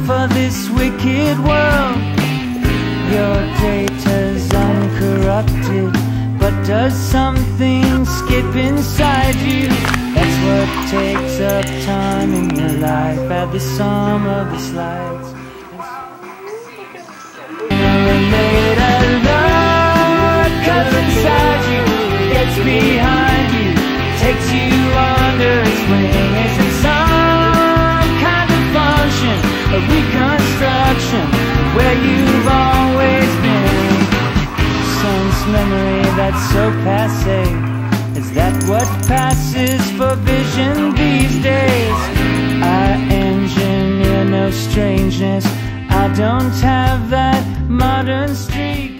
for this wicked world. Your data's uncorrupted, but does something skip inside you? That's what takes up time in your life. Add the sum of the slides. Made a love cuts inside you, gets behind you, takes you under its wing. Is it some kind of function, a reconstruction of where you've always been? Sense memory that's so passé, is that what passes for vision these days? I engineer no strangeness, I don't have that modern streak.